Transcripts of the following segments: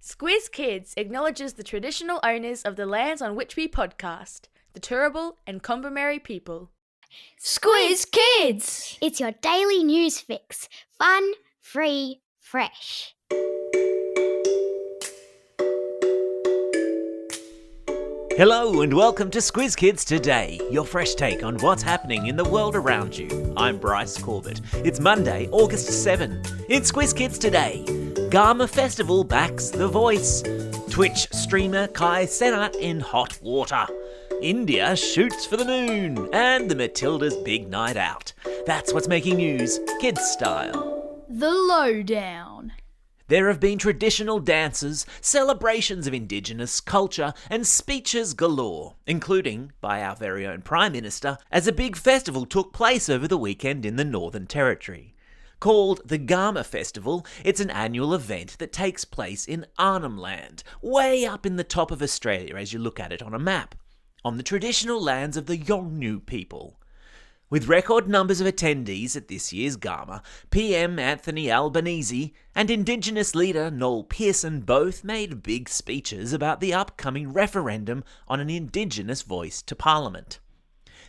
Squiz Kids acknowledges the traditional owners of the lands on which we podcast, the Turrbal and Combermary people. Squiz Kids! It's your daily news fix. Fun, free, fresh. Hello and welcome to Squiz Kids Today, your fresh take on what's happening in the world around you. I'm Bryce Corbett. It's Monday, August 7. In Squiz Kids Today, Garma Festival backs The Voice. Twitch streamer Kai Cenat in hot water. India shoots for the moon. And the Matildas' big night out. That's what's making news, kids style. The lowdown. There have been traditional dances, celebrations of Indigenous culture, and speeches galore, including by our very own Prime Minister, as a big festival took place over the weekend in the Northern Territory. Called the Garma Festival, it's an annual event that takes place in Arnhem Land, way up in the top of Australia as you look at it on a map, on the traditional lands of the Yolngu people. With record numbers of attendees at this year's Garma, PM Anthony Albanese and Indigenous leader Noel Pearson both made big speeches about the upcoming referendum on an Indigenous voice to Parliament.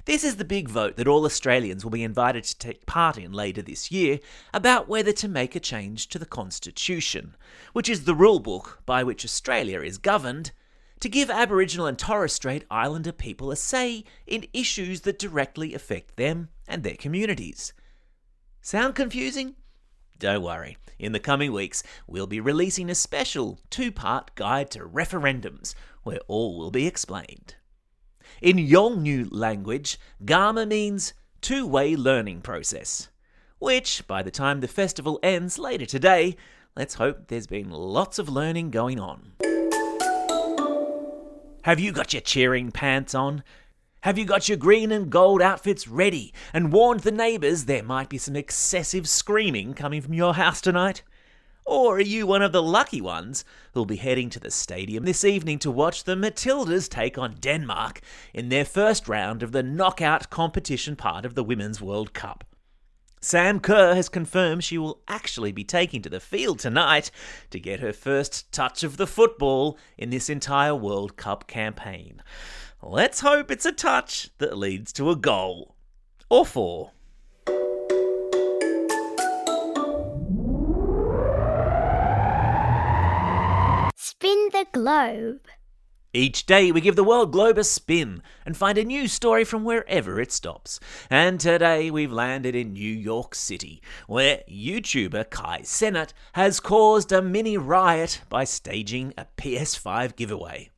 This is the big vote that all Australians will be invited to take part in later this year about whether to make a change to the Constitution, which is the rulebook by which Australia is governed, to give Aboriginal and Torres Strait Islander people a say in issues that directly affect them and their communities. Sound confusing? Don't worry. In the coming weeks, we'll be releasing a special 2-part guide to referendums, where all will be explained. In Yolngu language, Garma means two-way learning process, which, by the time the festival ends later today, let's hope there's been lots of learning going on. Have you got your cheering pants on? Have you got your green and gold outfits ready and warned the neighbours there might be some excessive screaming coming from your house tonight? Or are you one of the lucky ones who'll be heading to the stadium this evening to watch the Matildas take on Denmark in their first round of the knockout competition part of the Women's World Cup? Sam Kerr has confirmed she will actually be taking to the field tonight to get her first touch of the football in this entire World Cup campaign. Let's hope it's a touch that leads to a goal. Or 4. Spin the globe. Each day we give the world globe a spin and find a news story from wherever it stops. And today we've landed in New York City, where YouTuber Kai Cenat has caused a mini riot by staging a PS5 giveaway.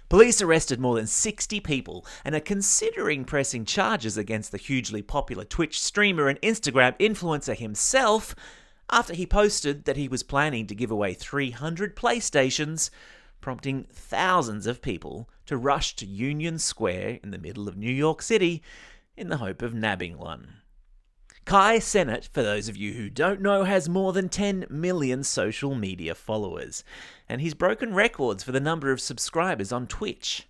Police arrested more than 60 people and are considering pressing charges against the hugely popular Twitch streamer and Instagram influencer himself after he posted that he was planning to give away 300 PlayStations, prompting thousands of people to rush to Union Square in the middle of New York City in the hope of nabbing one. Kai Cenat, for those of you who don't know, has more than 10 million social media followers, and he's broken records for the number of subscribers on Twitch.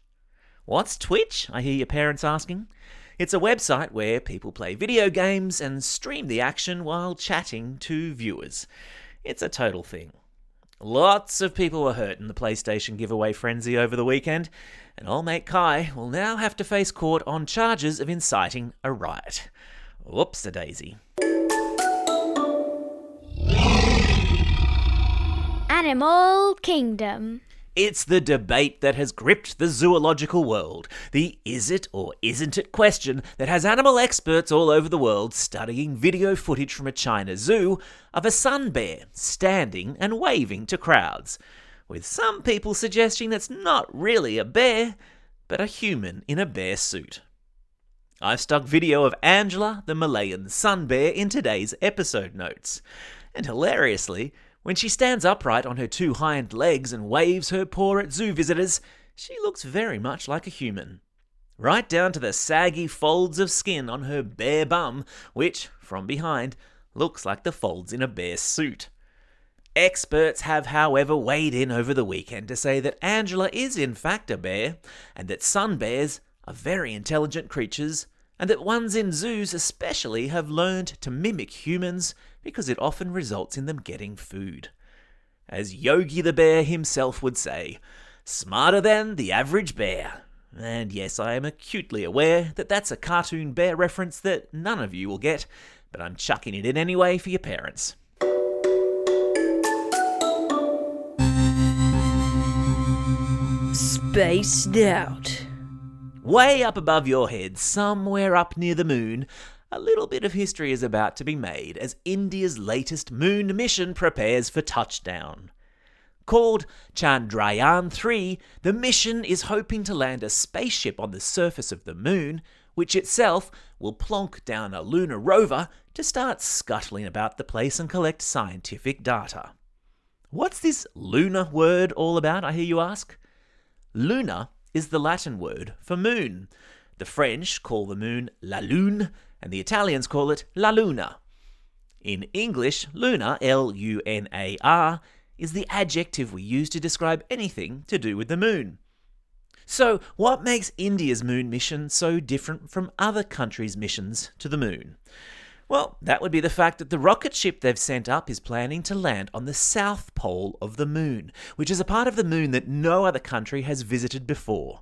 What's Twitch? I hear your parents asking. It's a website where people play video games and stream the action while chatting to viewers. It's a total thing. Lots of people were hurt in the PlayStation giveaway frenzy over the weekend, and old mate Kai will now have to face court on charges of inciting a riot. Whoops-a-daisy. Animal Kingdom. It's the debate that has gripped the zoological world, the is it or isn't it question that has animal experts all over the world studying video footage from a China zoo of a sun bear standing and waving to crowds, with some people suggesting it's not really a bear, but a human in a bear suit. I've stuck video of Angela, the Malayan sun bear, in today's episode notes, and hilariously, when she stands upright on her 2 hind legs and waves her paw at zoo visitors, she looks very much like a human. Right down to the saggy folds of skin on her bare bum, which, from behind, looks like the folds in a bear suit. Experts have, however, weighed in over the weekend to say that Angela is in fact a bear, and that sun bears are very intelligent creatures, and that ones in zoos especially have learned to mimic humans because it often results in them getting food. As Yogi the Bear himself would say, smarter than the average bear. And yes, I am acutely aware that that's a cartoon bear reference that none of you will get, but I'm chucking it in anyway for your parents. Spaced out. Way up above your head, somewhere up near the moon, a little bit of history is about to be made as India's latest moon mission prepares for touchdown. Called Chandrayaan-3, the mission is hoping to land a spaceship on the surface of the moon, which itself will plonk down a lunar rover to start scuttling about the place and collect scientific data. What's this lunar word all about, I hear you ask? Lunar is the Latin word for moon. The French call the moon la lune, and the Italians call it la luna. In English, lunar, L-U-N-A-R, is the adjective we use to describe anything to do with the moon. So, what makes India's moon mission so different from other countries' missions to the moon? Well, that would be the fact that the rocket ship they've sent up is planning to land on the south pole of the moon, which is a part of the moon that no other country has visited before.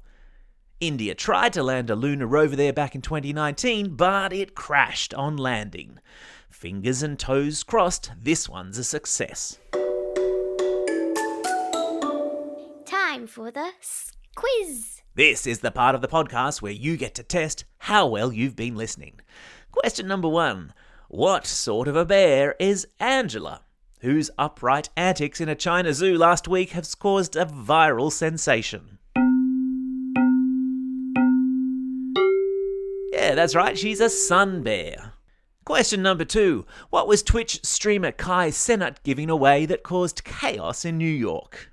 India tried to land a lunar rover there back in 2019, but it crashed on landing. Fingers and toes crossed, this one's a success. Time for the quiz. This is the part of the podcast where you get to test how well you've been listening. Question number 1. What sort of a bear is Angela, whose upright antics in a China zoo last week have caused a viral sensation? Yeah, that's right, she's a sun bear. Question number 2. What was Twitch streamer Kai Cenat giving away that caused chaos in New York?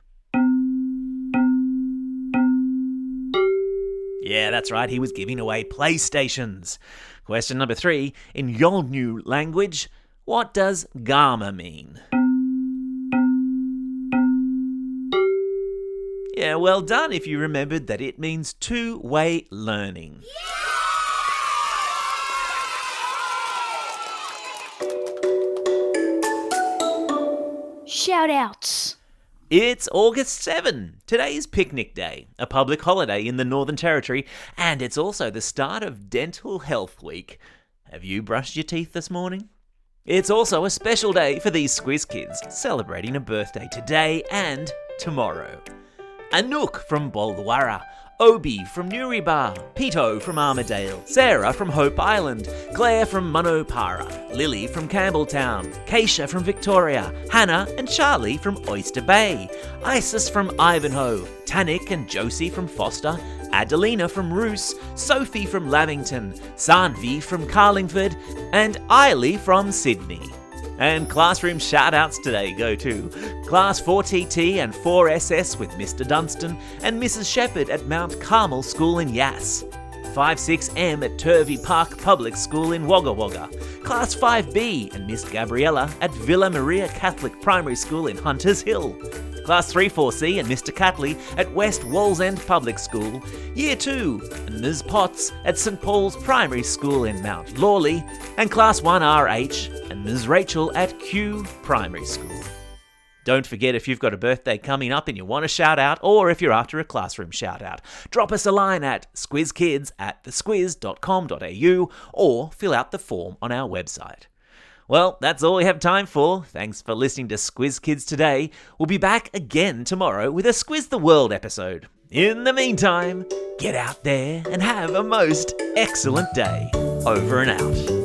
Yeah, that's right, he was giving away PlayStations. Question number 3. In Yolngu language, what does Garma mean? Yeah, well done if you remembered that it means two-way learning. Shout-outs. It's August 7. Today's Picnic Day, a public holiday in the Northern Territory, and it's also the start of Dental Health Week. Have you brushed your teeth this morning? It's also a special day for these Squiz Kids, celebrating a birthday today and tomorrow. Anouk from Bolwara, Obi from Newrybar, Pito from Armadale, Sarah from Hope Island, Claire from Munopara, Lily from Campbelltown, Keisha from Victoria, Hannah and Charlie from Oyster Bay, Isis from Ivanhoe, Tanik and Josie from Foster, Adelina from Roos, Sophie from Lavington, Sanvi from Carlingford, and Eiley from Sydney. And classroom shout-outs today go to Class 4TT and 4SS with Mr. Dunstan and Mrs. Shepherd at Mount Carmel School in Yass, 5-6M at Turvey Park Public School in Wagga Wagga, Class 5B and Miss Gabriella at Villa Maria Catholic Primary School in Hunters Hill, Class 3-4C and Mr. Catley at West Wallsend Public School, Year 2 and Ms. Potts at St. Paul's Primary School in Mount Lawley, and Class 1RH and Ms. Rachel at Kew Primary School. Don't forget, if you've got a birthday coming up and you want a shout out, or if you're after a classroom shout out, drop us a line at squizkids@thesquiz.com.au or fill out the form on our website. Well, that's all we have time for. Thanks for listening to Squiz Kids today. We'll be back again tomorrow with a Squiz the World episode. In the meantime, get out there and have a most excellent day. Over and out.